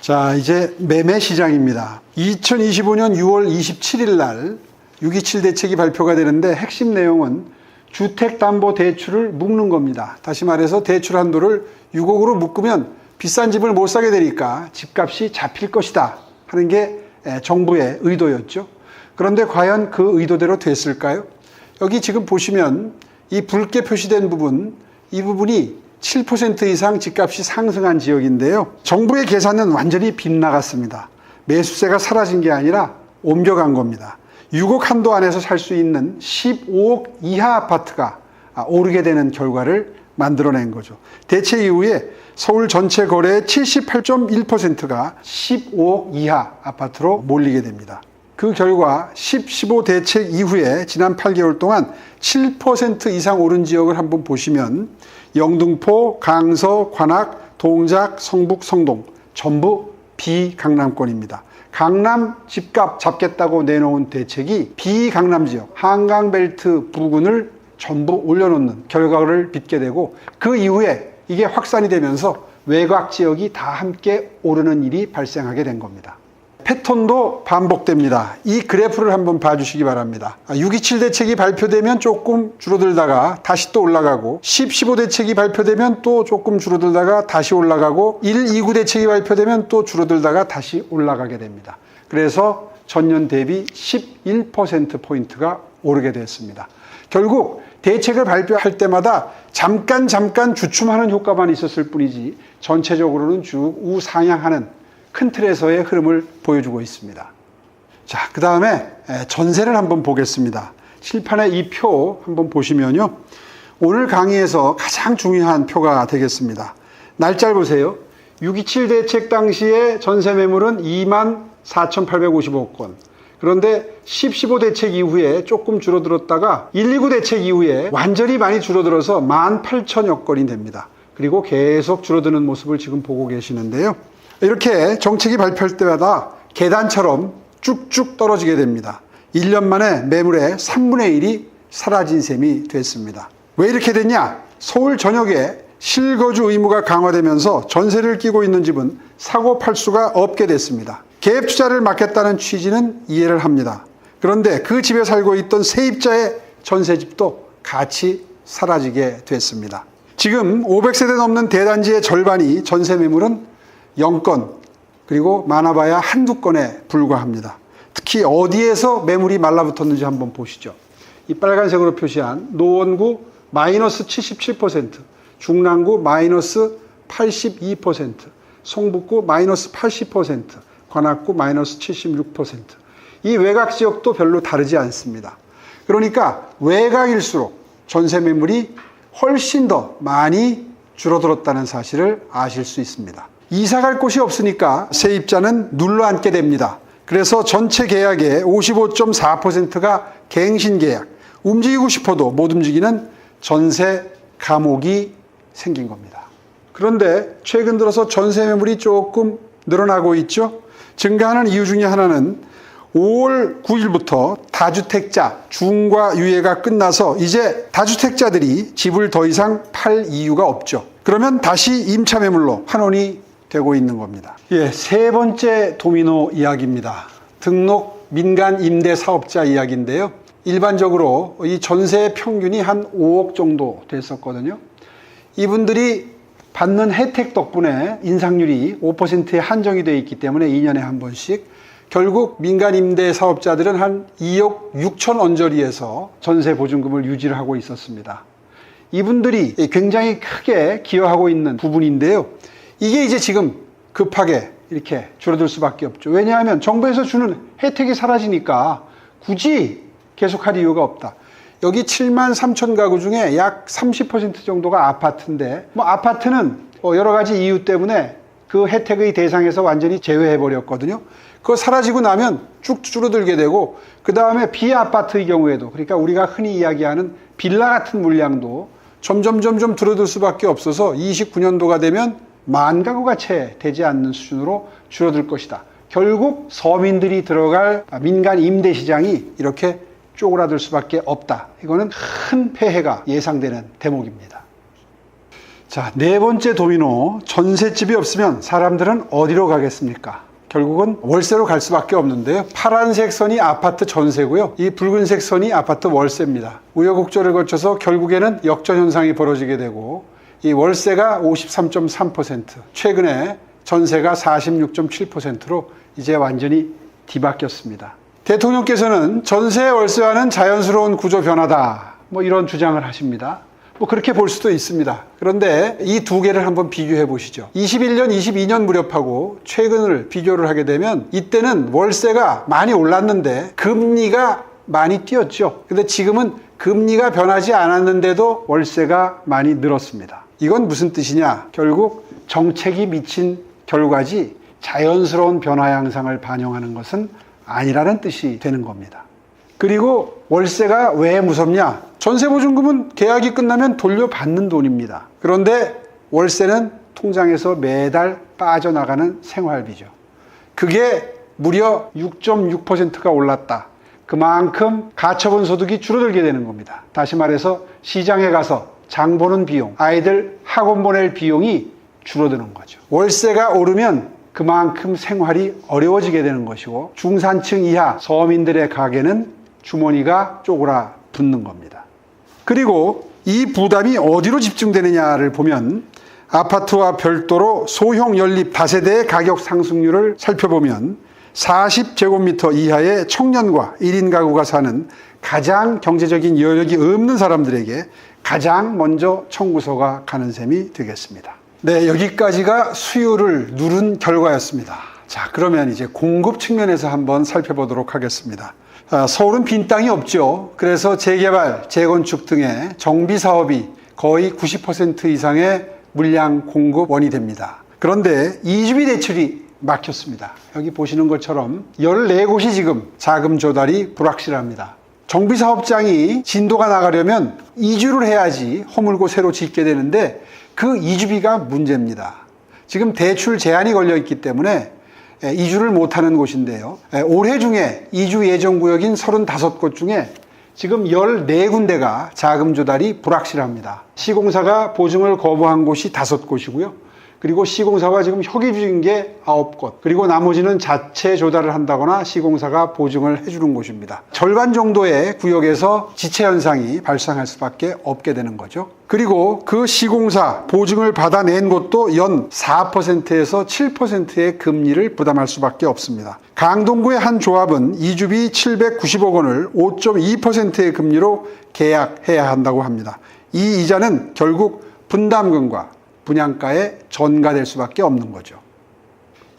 자, 이제 매매 시장입니다. 2025년 6월 27일 날 627 대책이 발표가 되는데 핵심 내용은 주택담보대출을 묶는 겁니다. 다시 말해서 대출 한도를 6억으로 묶으면 비싼 집을 못 사게 되니까 집값이 잡힐 것이다 하는 게 정부의 의도였죠. 그런데 과연 그 의도대로 됐을까요? 여기 지금 보시면 이 붉게 표시된 부분, 이 부분이 7% 이상 집값이 상승한 지역인데요. 정부의 계산은 완전히 빗나갔습니다. 매수세가 사라진 게 아니라 옮겨간 겁니다. 6억 한도 안에서 살 수 있는 15억 이하 아파트가 오르게 되는 결과를 만들어낸 거죠. 대책 이후에 서울 전체 거래의 78.1%가 15억 이하 아파트로 몰리게 됩니다. 그 결과 15 대책 이후에 지난 8개월 동안 7% 이상 오른 지역을 한번 보시면 영등포, 강서, 관악, 동작, 성북, 성동 전부 비강남권입니다. 강남 집값 잡겠다고 내놓은 대책이 비강남 지역, 한강벨트 부근을 전부 올려놓는 결과를 빚게 되고 그 이후에 이게 확산이 되면서 외곽 지역이 다 함께 오르는 일이 발생하게 된 겁니다. 패턴도 반복됩니다. 이 그래프를 한번 봐주시기 바랍니다. 627 대책이 발표되면 조금 줄어들다가 다시 또 올라가고 15 대책이 발표되면 또 조금 줄어들다가 다시 올라가고 129 대책이 발표되면 또 줄어들다가 다시 올라가게 됩니다. 그래서 전년 대비 11%포인트가 오르게 됐습니다. 결국 대책을 발표할 때마다 잠깐 주춤하는 효과만 있었을 뿐이지 전체적으로는 쭉 우상향하는 큰 틀에서의 흐름을 보여주고 있습니다. 자, 그 다음에 전세를 한번 보겠습니다. 칠판의 이 표 한번 보시면요. 오늘 강의에서 가장 중요한 표가 되겠습니다. 날짜를 보세요. 627 대책 당시에 전세 매물은 24,855건. 그런데 15 대책 이후에 조금 줄어들었다가 129 대책 이후에 완전히 많이 줄어들어서 18,000여 건이 됩니다. 그리고 계속 줄어드는 모습을 지금 보고 계시는데요. 이렇게 정책이 발표할 때마다 계단처럼 쭉쭉 떨어지게 됩니다. 1년 만에 매물의 3분의 1이 사라진 셈이 됐습니다. 왜 이렇게 됐냐? 서울 전역에 실거주 의무가 강화되면서 전세를 끼고 있는 집은 사고 팔 수가 없게 됐습니다. 갭 투자를 막겠다는 취지는 이해를 합니다. 그런데 그 집에 살고 있던 세입자의 전세집도 같이 사라지게 됐습니다. 지금 500세대 넘는 대단지의 절반이 전세 매물은 0건, 그리고 많아봐야 한두 건에 불과합니다. 특히 어디에서 매물이 말라붙었는지 한번 보시죠. 이 빨간색으로 표시한 노원구 마이너스 77%, 중랑구 마이너스 82%, 성북구 마이너스 80%, 관악구 마이너스 76%. 이 외곽 지역도 별로 다르지 않습니다. 그러니까 외곽일수록 전세 매물이 훨씬 더 많이 줄어들었다는 사실을 아실 수 있습니다. 이사갈 곳이 없으니까 세입자는 눌러앉게 됩니다. 그래서 전체 계약의 55.4%가 갱신 계약, 움직이고 싶어도 못 움직이는 전세 감옥이 생긴 겁니다. 그런데 최근 들어서 전세 매물이 조금 늘어나고 있죠. 증가하는 이유 중에 하나는 5월 9일부터 다주택자 중과 유예가 끝나서 이제 다주택자들이 집을 더 이상 팔 이유가 없죠. 그러면 다시 임차 매물로 환원이 되고 있는 겁니다. 세 번째 도미노 이야기입니다. 등록 민간 임대 사업자 이야기인데요. 일반적으로 이 전세 평균이 한 5억 정도 됐었거든요. 이분들이 받는 혜택 덕분에 인상률이 5%에 한정이 되어 있기 때문에 2년에 한 번씩 결국 민간 임대 사업자들은 한 2억 6천 언저리에서 전세 보증금을 유지를 하고 있었습니다. 이분들이 굉장히 크게 기여하고 있는 부분인데요. 이게 이제 지금 급하게 이렇게 줄어들 수밖에 없죠. 왜냐하면 정부에서 주는 혜택이 사라지니까 굳이 계속할 이유가 없다. 여기 7만 3천 가구 중에 약 30% 정도가 아파트인데 아파트는 여러 가지 이유 때문에 그 혜택의 대상에서 완전히 제외해버렸거든요. 그거 사라지고 나면 쭉 줄어들게 되고 그 다음에 비아파트의 경우에도 그러니까 우리가 흔히 이야기하는 빌라 같은 물량도 점점 줄어들 수밖에 없어서 29년도가 되면 10,000 가구가 채 되지 않는 수준으로 줄어들 것이다. 결국 서민들이 들어갈 민간 임대 시장이 이렇게 쪼그라들 수밖에 없다. 이거는 큰 폐해가 예상되는 대목입니다. 자, 네 번째 도미노. 전셋집이 없으면 사람들은 어디로 가겠습니까? 결국은 월세로 갈 수밖에 없는데요. 파란색 선이 아파트 전세고요. 이 붉은색 선이 아파트 월세입니다. 우여곡절을 거쳐서 결국에는 역전현상이 벌어지게 되고 이 월세가 53.3%, 최근에 전세가 46.7%로 이제 완전히 뒤바뀌었습니다. 대통령께서는 전세 월세와는 자연스러운 구조 변화다, 이런 주장을 하십니다. 그렇게 볼 수도 있습니다. 그런데 이 두 개를 한번 비교해 보시죠. 21년, 22년 무렵하고 최근을 비교를 하게 되면 이때는 월세가 많이 올랐는데 금리가 많이 뛰었죠. 근데 지금은 금리가 변하지 않았는데도 월세가 많이 늘었습니다. 이건 무슨 뜻이냐? 결국 정책이 미친 결과지 자연스러운 변화 양상을 반영하는 것은 아니라는 뜻이 되는 겁니다. 그리고 월세가 왜 무섭냐? 전세보증금은 계약이 끝나면 돌려받는 돈입니다. 그런데 월세는 통장에서 매달 빠져나가는 생활비죠. 그게 무려 6.6%가 올랐다. 그만큼 가처분 소득이 줄어들게 되는 겁니다. 다시 말해서 시장에 가서 장 보는 비용, 아이들 학원 보낼 비용이 줄어드는 거죠. 월세가 오르면 그만큼 생활이 어려워지게 되는 것이고 중산층 이하 서민들의 가게는 주머니가 쪼그라 붙는 겁니다. 그리고 이 부담이 어디로 집중되느냐를 보면 아파트와 별도로 소형 연립 다세대의 가격 상승률을 살펴보면 40제곱미터 이하의 청년과 1인 가구가 사는 가장 경제적인 여력이 없는 사람들에게 가장 먼저 청구서가 가는 셈이 되겠습니다. 네, 여기까지가 수요를 누른 결과였습니다. 자, 그러면 이제 공급 측면에서 한번 살펴보도록 하겠습니다. 서울은 빈 땅이 없죠. 그래서 재개발, 재건축 등의 정비 사업이 거의 90% 이상의 물량 공급원이 됩니다. 그런데 이주비 대출이 막혔습니다. 여기 보시는 것처럼 14곳이 지금 자금 조달이 불확실합니다. 정비 사업장이 진도가 나가려면 이주를 해야지 허물고 새로 짓게 되는데 그 이주비가 문제입니다. 지금 대출 제한이 걸려 있기 때문에 이주를 못하는 곳인데요. 올해 중에 이주 예정구역인 35곳 중에 지금 14군데가 자금 조달이 불확실합니다. 시공사가 보증을 거부한 곳이 5곳이고요. 그리고 시공사와 지금 협의 중인 게 9곳, 그리고 나머지는 자체 조달을 한다거나 시공사가 보증을 해주는 곳입니다. 절반 정도의 구역에서 지체 현상이 발생할 수밖에 없게 되는 거죠. 그리고 그 시공사 보증을 받아낸 곳도 연 4%에서 7%의 금리를 부담할 수밖에 없습니다. 강동구의 한 조합은 이주비 790억 원을 5.2%의 금리로 계약해야 한다고 합니다. 이 이자는 결국 분담금과 분양가에 전가될 수밖에 없는 거죠.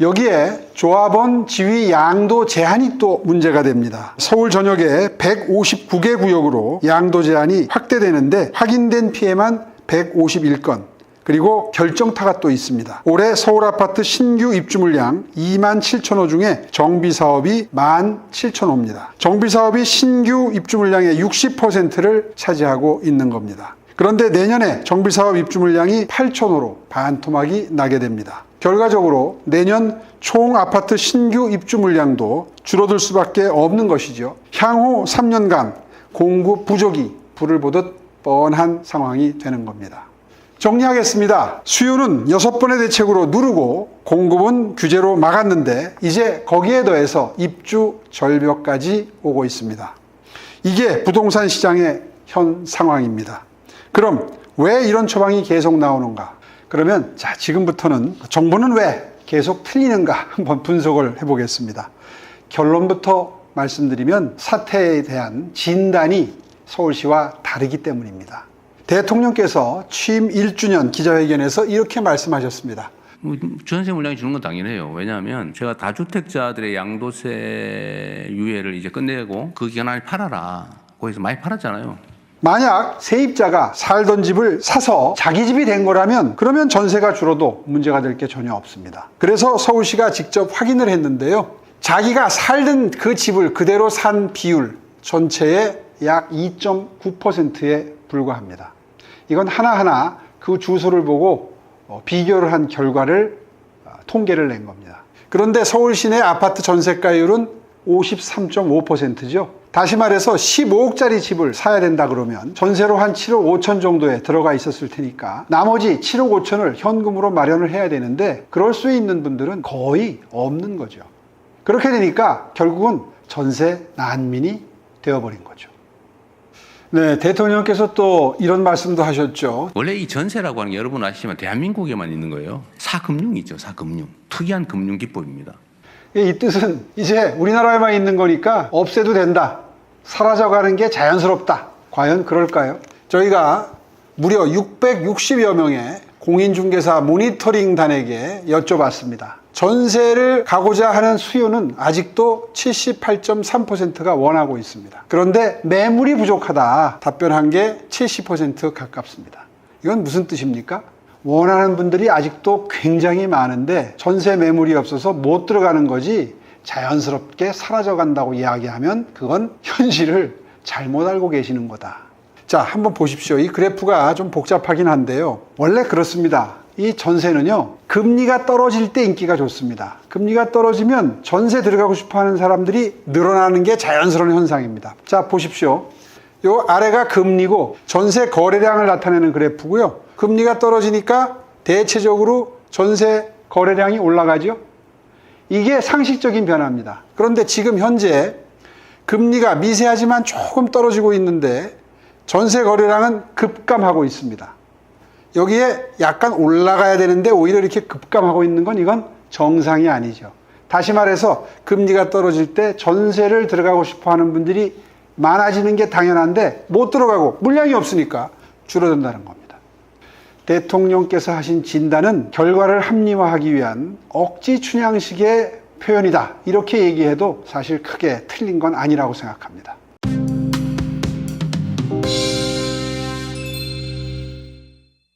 여기에 조합원 지위 양도 제한이 또 문제가 됩니다. 서울 전역에 159개 구역으로 양도 제한이 확대되는데 확인된 피해만 151건, 그리고 결정타가 또 있습니다. 올해 서울 아파트 신규 입주 물량 2만 7천호 중에 정비 사업이 1만 7천호입니다. 정비 사업이 신규 입주 물량의 60%를 차지하고 있는 겁니다. 그런데 내년에 정비사업 입주 물량이 8천호로 반토막이 나게 됩니다. 결과적으로 내년 총 아파트 신규 입주 물량도 줄어들 수밖에 없는 것이죠. 향후 3년간 공급 부족이 불을 보듯 뻔한 상황이 되는 겁니다. 정리하겠습니다. 수요는 6번의 대책으로 누르고 공급은 규제로 막았는데 이제 거기에 더해서 입주 절벽까지 오고 있습니다. 이게 부동산 시장의 현 상황입니다. 그럼 왜 이런 처방이 계속 나오는가? 그러면 자, 지금부터는 정부는 왜 계속 틀리는가 한번 분석을 해보겠습니다. 결론부터 말씀드리면 사태에 대한 진단이 서울시와 다르기 때문입니다. 대통령께서 취임 1주년 기자회견에서 이렇게 말씀하셨습니다. 전세 물량이 주는 건 당연해요. 왜냐하면 제가 다주택자들의 양도세 유예를 이제 끝내고 그 기간 안에 팔아라. 거기서 많이 팔았잖아요. 만약 세입자가 살던 집을 사서 자기 집이 된 거라면 그러면 전세가 줄어도 문제가 될 게 전혀 없습니다. 그래서 서울시가 직접 확인을 했는데요. 자기가 살던 그 집을 그대로 산 비율 전체의 약 2.9%에 불과합니다. 이건 하나하나 그 주소를 보고 비교를 한 결과를 통계를 낸 겁니다. 그런데 서울 시내 아파트 전세가율은 53.5%죠. 다시 말해서 15억짜리 집을 사야 된다 그러면 전세로 한 7억 5천 정도에 들어가 있었을 테니까 나머지 7억 5천을 현금으로 마련을 해야 되는데 그럴 수 있는 분들은 거의 없는 거죠. 그렇게 되니까 결국은 전세 난민이 되어버린 거죠. 네, 대통령께서 또 이런 말씀도 하셨죠. 원래 이 전세라고 하는 게 여러분 아시지만 대한민국에만 있는 거예요. 사금융이 있죠. 사금융. 특이한 금융 기법입니다. 이 뜻은 이제 우리나라에만 있는 거니까 없애도 된다. 사라져가는 게 자연스럽다. 과연 그럴까요? 저희가 무려 660여 명의 공인중개사 모니터링단에게 여쭤봤습니다. 전세를 가고자 하는 수요는 아직도 78.3%가 원하고 있습니다. 그런데 매물이 부족하다 답변한 게 70% 가깝습니다. 이건 무슨 뜻입니까? 원하는 분들이 아직도 굉장히 많은데 전세 매물이 없어서 못 들어가는 거지 자연스럽게 사라져 간다고 이야기하면 그건 현실을 잘못 알고 계시는 거다. 자, 한번 보십시오. 이 그래프가 좀 복잡하긴 한데요. 원래 그렇습니다. 이 전세는요, 금리가 떨어질 때 인기가 좋습니다. 금리가 떨어지면 전세 들어가고 싶어 하는 사람들이 늘어나는 게 자연스러운 현상입니다. 자, 보십시오. 요 아래가 금리고 전세 거래량을 나타내는 그래프고요. 금리가 떨어지니까 대체적으로 전세 거래량이 올라가죠. 이게 상식적인 변화입니다. 그런데 지금 현재 금리가 미세하지만 조금 떨어지고 있는데 전세 거래량은 급감하고 있습니다. 여기에 약간 올라가야 되는데 오히려 이렇게 급감하고 있는 건 이건 정상이 아니죠. 다시 말해서 금리가 떨어질 때 전세를 들어가고 싶어 하는 분들이 많아지는 게 당연한데 못 들어가고 물량이 없으니까 줄어든다는 겁니다. 대통령께서 하신 진단은 결과를 합리화하기 위한 억지 춘향식의 표현이다. 이렇게 얘기해도 사실 크게 틀린 건 아니라고 생각합니다.